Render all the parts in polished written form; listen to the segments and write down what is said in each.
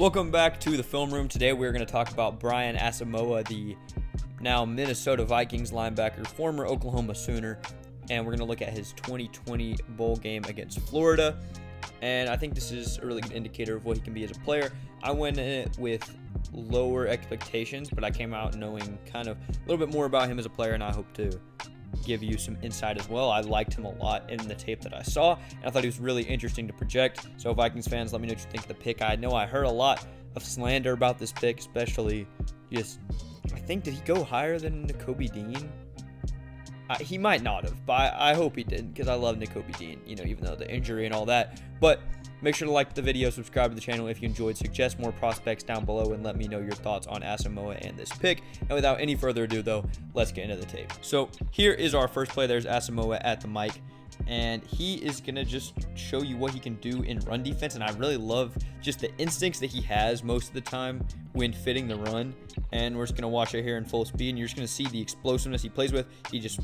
Welcome back to the film room. Today we're going to talk about Brian Asamoah, the now Minnesota Vikings linebacker, former Oklahoma Sooner, and we're going to look at his 2020 bowl game against Florida. And I think this is a really good indicator of what he can be as a player. I went in it with lower expectations, but I came out knowing kind of a little bit more about him as a player, and I hope to give you some insight as well. I liked him a lot in the tape that I saw, and I thought he was really interesting to project. So Vikings fans, let me know what you think of the pick. I know I heard a lot of slander about this pick, especially I think, did he go higher than Nakobe Dean? He might not have, but I hope he didn't, because I love Nakobe Dean, even though the injury and all that. But make sure to like the video, subscribe to the channel if you enjoyed, suggest more prospects down below, and let me know your thoughts on Asamoah and this pick. And without any further ado, though, let's get into the tape. So here is our first play. There's Asamoah at the mic, and he is going to just show you what he can do in run defense. And I really love just the instincts that he has most of the time when fitting the run. And we're just going to watch it here in full speed, and you're just going to see the explosiveness he plays with. He's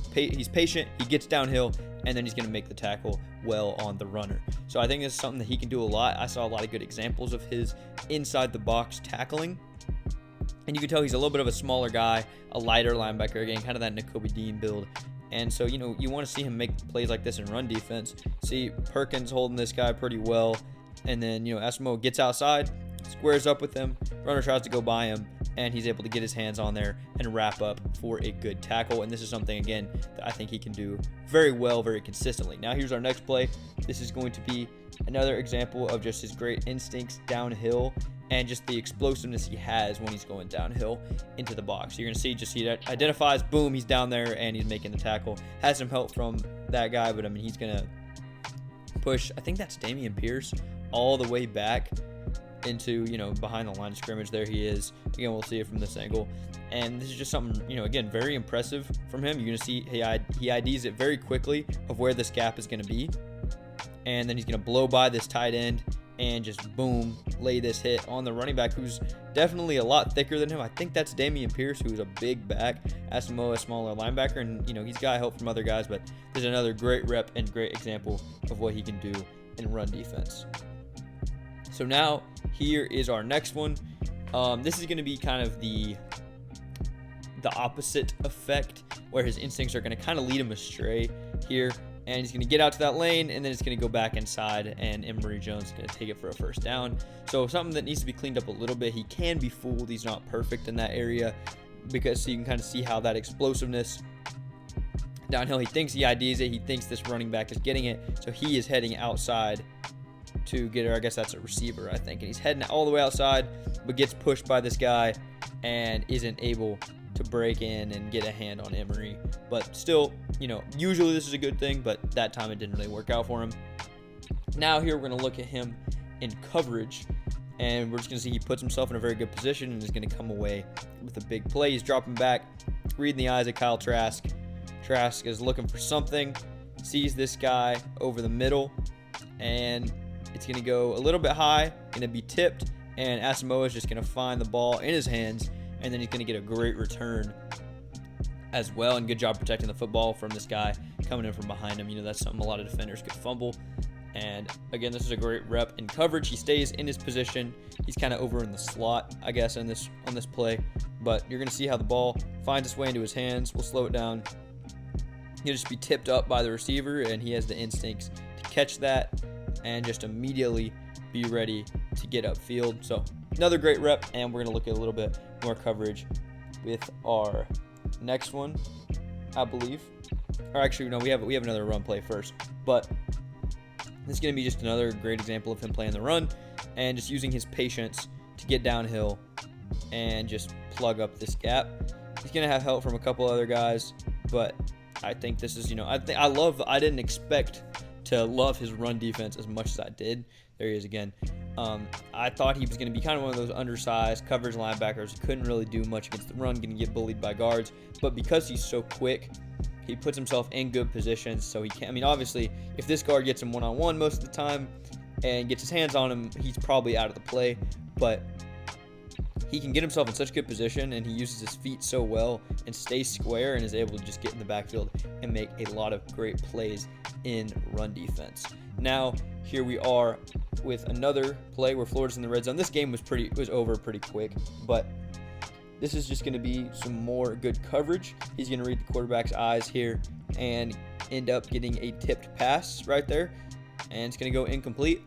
patient, he gets downhill, and then he's going to make the tackle well on the runner. So I think this is something that he can do a lot. I saw a lot of good examples of his inside the box tackling. And you can tell he's a little bit of a smaller guy, a lighter linebacker, again, kind of that Nakobe Dean build. And so, you want to see him make plays like this in run defense. See Perkins holding this guy pretty well. And then, Asamoah gets outside, squares up with him, runner tries to go by him, and he's able to get his hands on there and wrap up for a good tackle. And this is something, again, that I think he can do very well, very consistently. Now here's our next play. This is going to be another example of just his great instincts downhill and just the explosiveness he has when he's going downhill into the box. You're going to see he identifies, boom, he's down there and he's making the tackle. Has some help from that guy, but he's going to push, I think that's Dameon Pierce, all the way back into, behind the line of scrimmage. There he is. Again, we'll see it from this angle. And this is just something, again, very impressive from him. You're going to see he IDs it very quickly of where this gap is going to be. And then he's going to blow by this tight end and just, boom, lay this hit on the running back, who's definitely a lot thicker than him. I think that's Dameon Pierce, who's a big back. Asamoah, a smaller linebacker, and, he's got help from other guys, but there's another great rep and great example of what he can do in run defense. So now, here is our next one. This is going to be kind of the opposite effect, where his instincts are going to kind of lead him astray here. And he's going to get out to that lane, and then it's going to go back inside, and Emory Jones is going to take it for a first down. So something that needs to be cleaned up a little bit. He can be fooled. He's not perfect in that area, because so you can kind of see how that explosiveness downhill, he thinks he IDs it. He thinks this running back is getting it. So he is heading outside to get her. I guess that's a receiver, I think. And he's heading all the way outside, but gets pushed by this guy and isn't able to break in and get a hand on Emory. But still, usually this is a good thing, but that time it didn't really work out for him. Now here we're going to look at him in coverage, and we're just going to see he puts himself in a very good position and is going to come away with a big play. He's dropping back, reading the eyes of Kyle Trask. Trask is looking for something, sees this guy over the middle, and it's going to go a little bit high, going to be tipped, and Asamoah is just going to find the ball in his hands, and then he's going to get a great return as well. And good job protecting the football from this guy coming in from behind him. That's something a lot of defenders could fumble. And again, this is a great rep in coverage. He stays in his position. He's kind of over in the slot, I guess, on this play. But you're going to see how the ball finds its way into his hands. We'll slow it down. He'll just be tipped up by the receiver, and he has the instincts to catch that and just immediately be ready to get upfield. So another great rep, and we're going to look at a little bit more coverage with our next one, I believe. Or actually, no, we have another run play first. But this is going to be just another great example of him playing the run and just using his patience to get downhill and just plug up this gap. He's going to have help from a couple other guys, but I think this is, I didn't expect to love his run defense as much as I did. There he is again. I thought he was going to be kind of one of those undersized coverage linebackers who couldn't really do much against the run, going to get bullied by guards. But because he's so quick, he puts himself in good positions, so he can. Obviously, if this guard gets him one-on-one most of the time and gets his hands on him, he's probably out of the play. But he can get himself in such good position, and he uses his feet so well and stays square and is able to just get in the backfield and make a lot of great plays in run defense. Now, here we are with another play where Florida's in the red zone. This game was over pretty quick, but this is just going to be some more good coverage. He's going to read the quarterback's eyes here and end up getting a tipped pass right there, and it's going to go incomplete.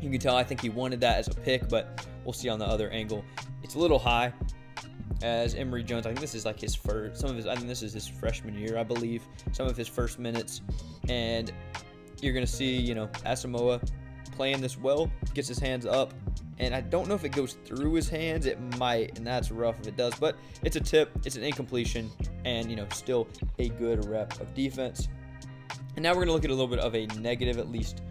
You can tell I think he wanted that as a pick, but we'll see on the other angle. It's a little high as Emory Jones, I think this is like his first, I think this is his freshman year, I believe, some of his first minutes, and you're going to see, Asamoah playing this well, gets his hands up, and I don't know if it goes through his hands. It might, and that's rough if it does, but it's a tip, it's an incompletion, and, still a good rep of defense. And now we're going to look at a little bit of a negative, at least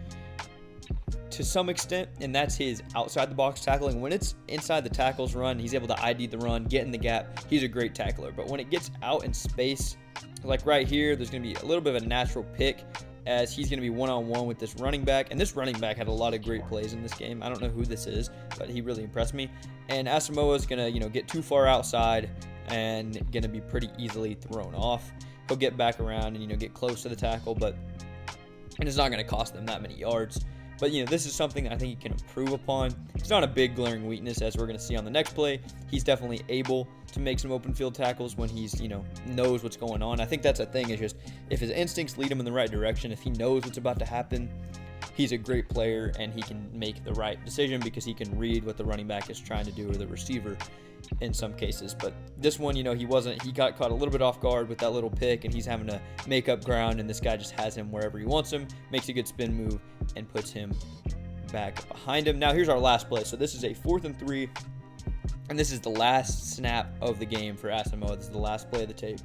to some extent, and that's his outside the box tackling. When it's inside the tackles run, he's able to ID the run, get in the gap. He's a great tackler. But when it gets out in space, like right here, there's going to be a little bit of a natural pick as he's going to be one-on-one with this running back. And this running back had a lot of great plays in this game. I don't know who this is, but he really impressed me. And Asamoah is going to, get too far outside and going to be pretty easily thrown off. He'll get back around and, get close to the tackle, and it's not going to cost them that many yards. But, this is something that I think he can improve upon. It's not a big glaring weakness, as we're going to see on the next play. He's definitely able to make some open field tackles when he's, knows what's going on. I think that's a thing, is just if his instincts lead him in the right direction, if he knows what's about to happen, he's a great player and he can make the right decision because he can read what the running back is trying to do, or the receiver in some cases. But this one, he got caught a little bit off guard with that little pick, and he's having to make up ground, and this guy just has him wherever he wants him, makes a good spin move, and puts him back behind him. Now here's our last play. So this is a 4th and 3, and this is the last snap of the game for Asamoah. This is the last play of the tape,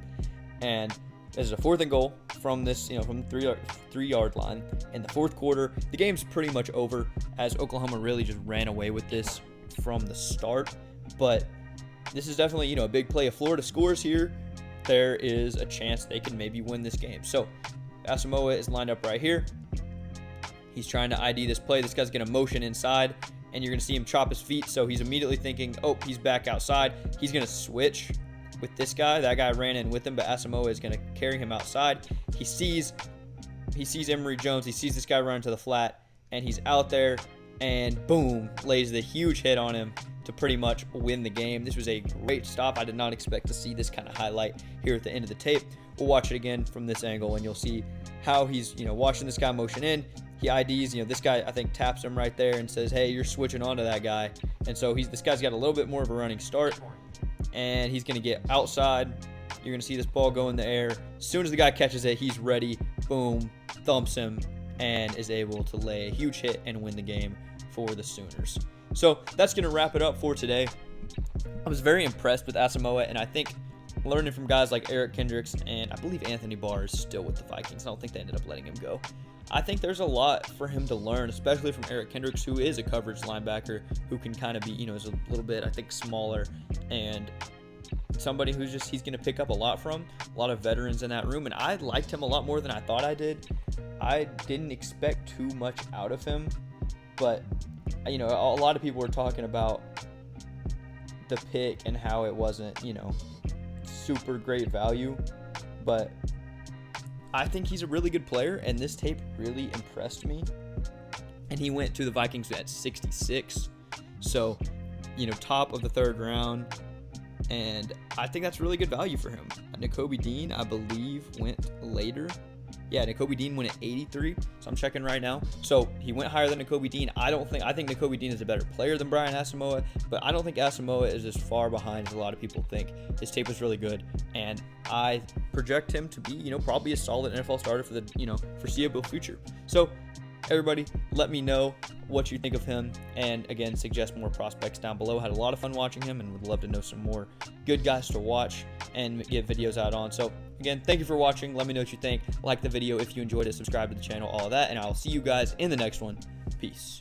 and this is a 4th and goal from this, from the 3-yard line in the fourth quarter. The game's pretty much over, as Oklahoma really just ran away with this from the start. But this is definitely, a big play. If Florida scores here, there is a chance they can maybe win this game. So Asamoah is lined up right here. He's trying to ID this play. This guy's going to motion inside, and you're going to see him chop his feet. So he's immediately thinking, oh, he's back outside. He's going to switch with this guy. That guy ran in with him, but Asamoah is going to carry him outside. He sees Emory Jones. He sees this guy run to the flat, and he's out there, and boom, lays the huge hit on him to pretty much win the game. This was a great stop. I did not expect to see this kind of highlight here at the end of the tape. We'll watch it again from this angle, and you'll see how he's, watching this guy motion in. He IDs, this guy, I think, taps him right there and says, hey, you're switching onto that guy. And so this guy's got a little bit more of a running start, and he's going to get outside. You're going to see this ball go in the air. As soon as the guy catches it, he's ready. Boom, thumps him, and is able to lay a huge hit and win the game for the Sooners. So that's going to wrap it up for today. I was very impressed with Asamoah, and I think learning from guys like Eric Kendricks, and I believe Anthony Barr is still with the Vikings. I don't think they ended up letting him go. I think there's a lot for him to learn, especially from Eric Kendricks, who is a coverage linebacker, who can kind of be, is a little bit, I think, smaller, and somebody who's he's going to pick up a lot from. A lot of veterans in that room, and I liked him a lot more than I thought I did. I didn't expect too much out of him, but a lot of people were talking about the pick and how it wasn't, super great value, but I think he's a really good player, and this tape really impressed me. And he went to the Vikings at 66, so, top of the 3rd round, and I think that's really good value for him. Nakobe Dean, I believe, went later. Yeah, Nakobe Dean went at 83, so I'm checking right now. So he went higher than Nakobe Dean. I think Nakobe Dean is a better player than Brian Asamoah, but I don't think Asamoah is as far behind as a lot of people think. His tape was really good, and I project him to be, probably a solid NFL starter for the, foreseeable future. So everybody, let me know what you think of him, and again, suggest more prospects down below. Had a lot of fun watching him, and would love to know some more good guys to watch and get videos out on. So again, thank you for watching. Let me know what you think. Like the video if you enjoyed it, subscribe to the channel, all of that, and I'll see you guys in the next one. Peace.